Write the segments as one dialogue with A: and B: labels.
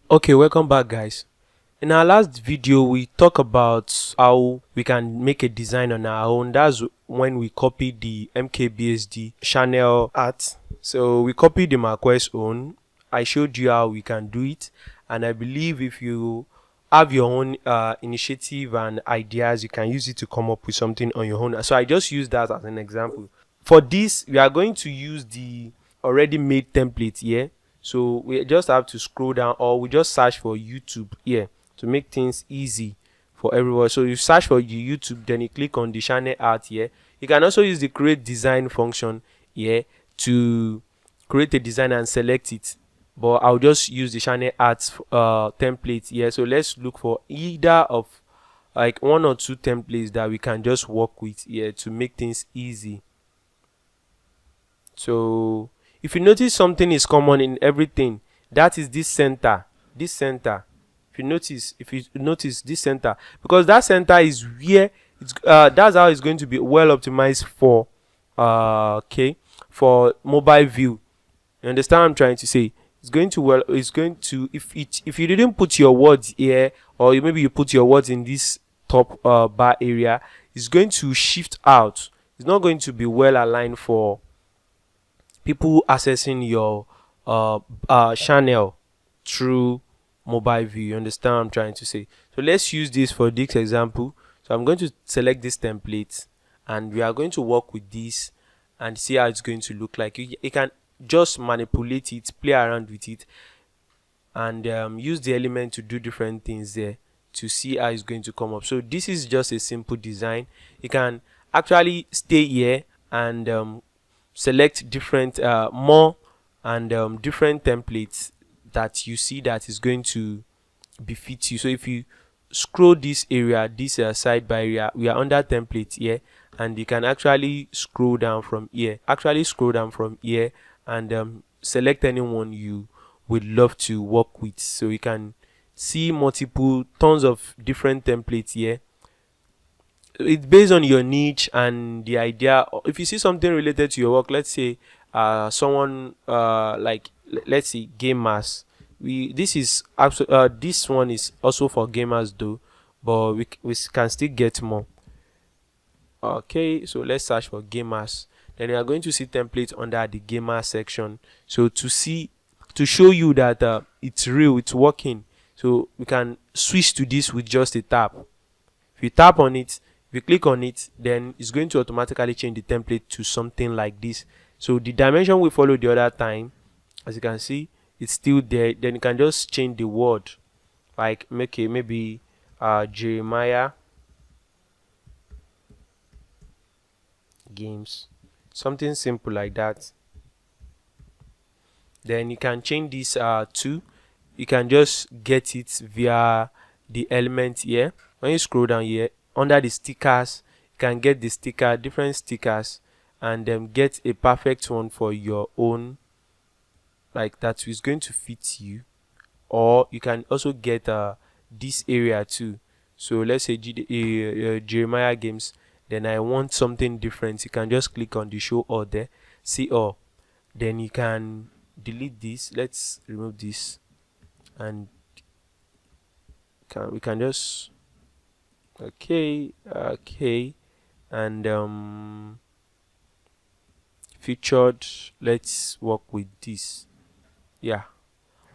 A: Okay, welcome back, guys. In our last video, we talked about how we can make a design on our own. That's when we copied the MKBSD channel art. So we copied the Marquez own. I showed you how we can do it, and I believe if you have your own initiative and ideas, you can use it to come up with something on your own. So I just use that as an example. For this, we are going to use the already made template here. So we just have to scroll down, or we just search for YouTube here to make things easy for everyone. So you search for the YouTube, then you click on the channel art here. You can also use the create design function here to create a design and select it, but I'll just use the channel art template here. So let's look for either of like one or two templates that we can just work with here to make things easy. So if you notice something is common in everything, that is this center. If you notice this center, because that center is where it's that's how it's going to be well optimized for for mobile view. You understand what I'm trying to say? It's going to if you didn't put your words here, or maybe you put your words in this top bar area, it's going to shift out. It's not going to be well aligned for people accessing your channel through mobile view. You understand what I'm trying to say? So let's use this for this example. So I'm going to select this template, and we are going to work with this and see how it's going to look like. You can just manipulate it, play around with it, and use the element to do different things there to see how it's going to come up. So this is just a simple design. You can actually stay here and select different more and different templates that you see that is going to befit you. So if you scroll this area, this sidebar area, we are under template here, and you can actually scroll down from here and select anyone you would love to work with. So you can see tons of different templates here. It's based on your niche and the idea. If you see something related to your work, let's say someone like let's say gamers, this one is also for gamers though, but we can still get more. Okay, so let's search for gamers. Then you are going to see templates under the gamer section. So to show you that it's real, it's working. So we can switch to this with just a tap. If you tap on it, if you click on it, then it's going to automatically change the template to something like this. So the dimension we followed the other time, as you can see, it's still there. Then you can just change the word, like maybe Jeremiah games, something simple like that. Then you can change this to, you can just get it via the element here. When you scroll down here under the stickers, you can get the different stickers, and then get a perfect one for your own, like that is going to fit you. Or you can also get this area too. So let's say Jeremiah games, then I want something different. You can just click on the show all there, see all, then you can delete this. Let's remove this, and we can just okay, and featured, let's work with this. Yeah,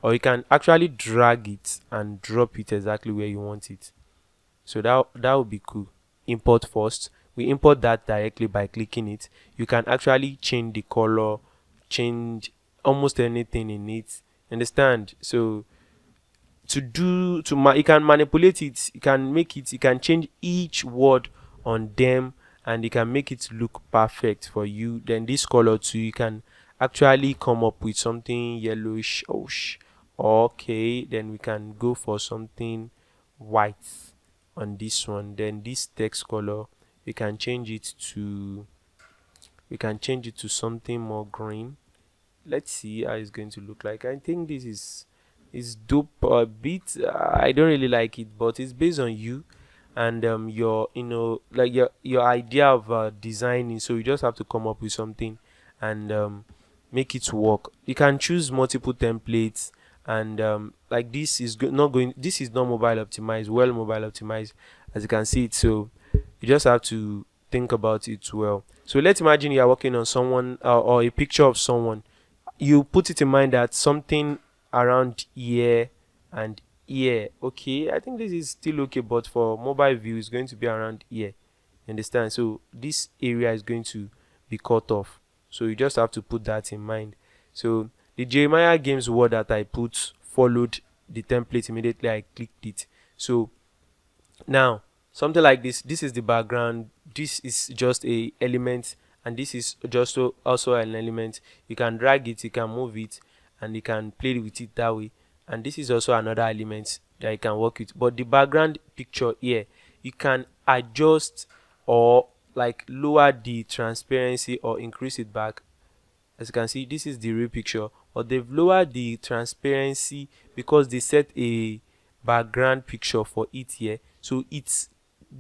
A: or you can actually drag it and drop it exactly where you want it. So that would be cool. Import first. We import that directly by clicking it. You can actually change the color, change almost anything in it. Understand? So you can manipulate it, you can make it, you can change each word on them, and you can make it look perfect for you. Then this color too, you can actually come up with something yellowish. Okay, then we can go for something white on this one. Then this text color, we can change it to something more green. Let's see how it's going to look like. I think this is dope a bit. I don't really like it, but it's based on you and your like your idea of designing. So you just have to come up with something and make it work. You can choose multiple templates and like this is not going, this is not mobile optimized, well mobile optimized, as you can see it. So you just have to think about it well. So let's imagine you are working on someone, or a picture of someone. You put it in mind that something around here and here. Okay, I think this is still okay, but for mobile view it's going to be around here. Understand? So this area is going to be cut off, so you just have to put that in mind. So the Jeremiah Games word that I put followed the template immediately I clicked it. So now something like this is the background, this is just a element, and this is just also an element. You can drag it, you can move it, and you can play with it that way. And this is also another element that you can work with. But the background picture here, you can adjust or like lower the transparency or increase it back. As you can see, this is the real picture, but they've lowered the transparency because they set a background picture for it here, so it's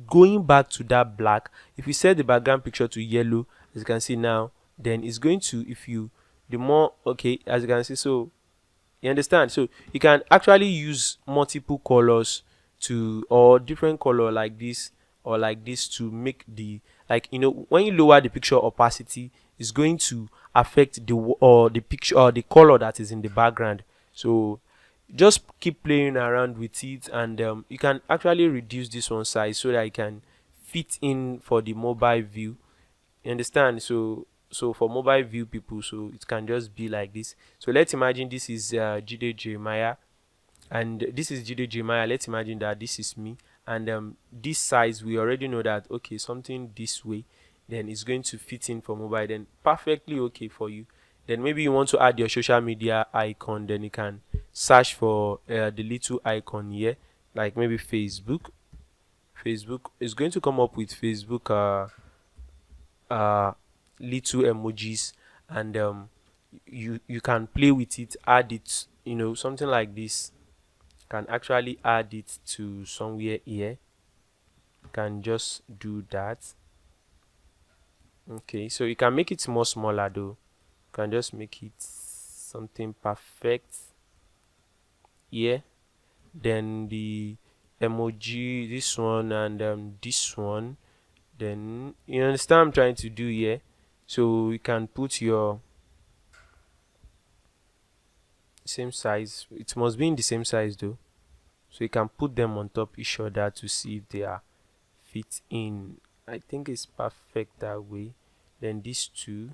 A: going back to that black. If you set the background picture to yellow, as you can see now, then it's going to, if you, the more, okay, as you can see, so you understand. So you can actually use multiple colors to, or different color like this or like this, to make the, like, you know, when you lower the picture opacity, it's going to affect the or the picture or the color that is in the background. So just keep playing around with it, and you can actually reduce this one size so that it can fit in for the mobile view. You understand? So for mobile view people, so it can just be like this. So let's imagine this is Jide Jeremiah, and this is Jide Jeremiah. Let's imagine that this is me, and this size, we already know that, okay, something this way, then it's going to fit in for mobile, then perfectly okay for you. Then maybe you want to add your social media icon, then you can search for the little icon here, like maybe Facebook is going to come up with Facebook little emojis, and you can play with it, add it, you know, something like this. Can actually add it to somewhere here. Can just do that. Okay, so you can make it more smaller though. You can just make it something perfect here. Then the emoji, this one, and this one, then you understand what I'm trying to do here. So you can put your same size, it must be in the same size though, so you can put them on top each other to see if they are fit in. I think it's perfect that way. Then these two,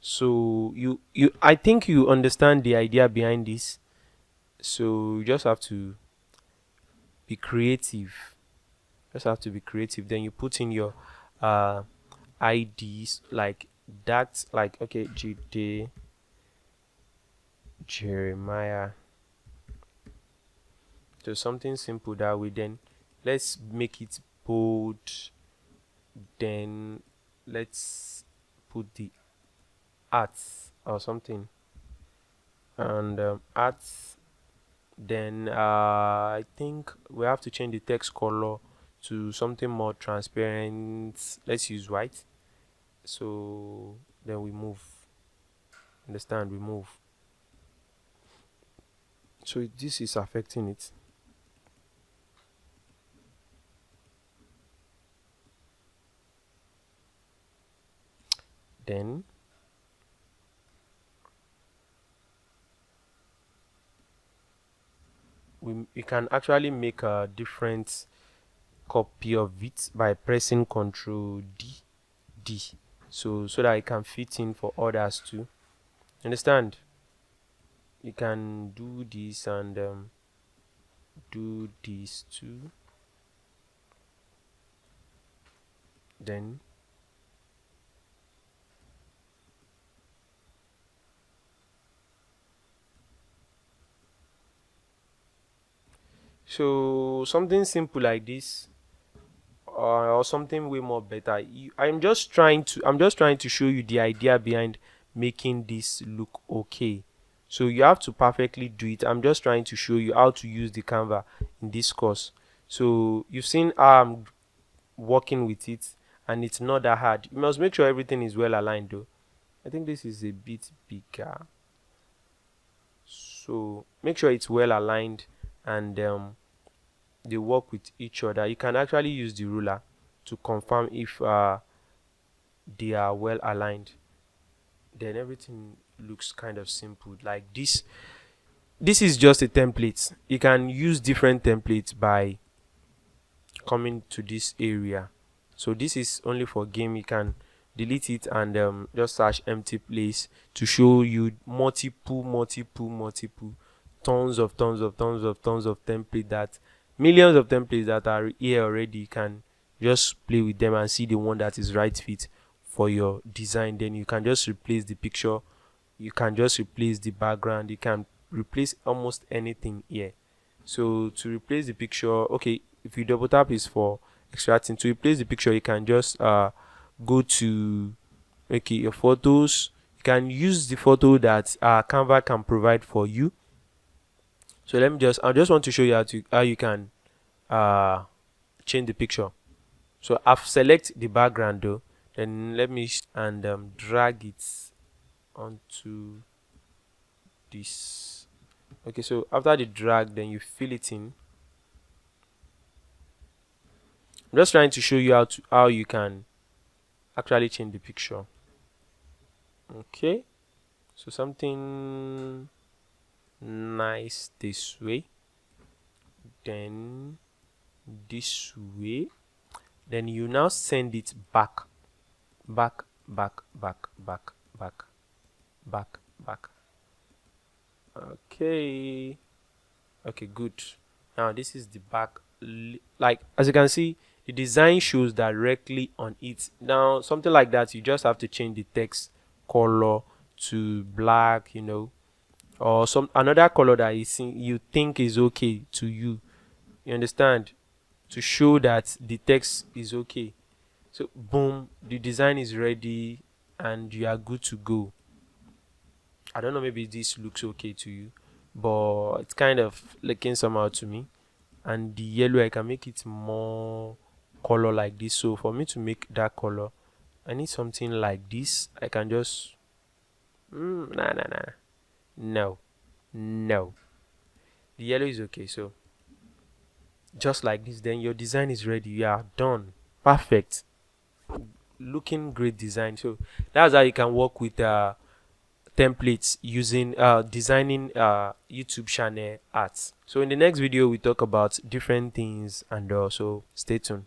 A: so you I think you understand the idea behind this. So you just have to be creative, then you put in your IDs like that, like, okay, Jide Jeremiah, so something simple that way. Then let's make it bold, then let's put the arts or something, and arts, then I think we have to change the text color to something more transparent. Let's use white. So then we move, understand, we move. So this is affecting it. Then we can actually make a different copy of it by pressing Ctrl D, so that it can fit in for others too. Understand? You can do this and do this too. Then so something simple like this, or something way more better. I'm just trying to show you the idea behind making this look okay. So you have to perfectly do it. I'm just trying to show you how to use the Canva in this course. So you've seen how I'm working with it, and it's not that hard. You must make sure everything is well aligned though. I think this is a bit bigger, so make sure it's well aligned and they work with each other. You can actually use the ruler to confirm if they are well aligned. Then everything looks kind of simple like this. This is just a template. You can use different templates by coming to this area. So this is only for game. You can delete it and just search empty place to show you multiple tons of template, that millions of templates that are here already. You can just play with them and see the one that is right fit for your design. Then you can just replace the picture, you can just replace the background, you can replace almost anything here. So to replace the picture, okay, if you double tap is for extracting. To replace the picture, you can just go to your photos. You can use the photo that Canva can provide for you. So I just want to show you how you can change the picture. So I've selected the background though, then let me drag it onto this. Okay, so after the drag, then you fill it in. I'm just trying to show you how you can actually change the picture. Okay, so something nice this way, then this way, then you now send it back. Okay, good. Now this is the back. Like as you can see, the design shows directly on it. Now something like that, you just have to change the text color to black, or another color that you think is okay to you. You understand? To show that the text is okay. So boom, the design is ready and you are good to go. I don't know, maybe this looks okay to you, but it's kind of looking somehow to me. And the yellow, I can make it more color like this. So for me to make that color, I need something like this. I can just no, the yellow is okay. So just like this, then your design is ready. You are done. Perfect. Looking great design. So that's how you can work with templates using designing YouTube channel ads. So in the next video we talk about different things, and also stay tuned.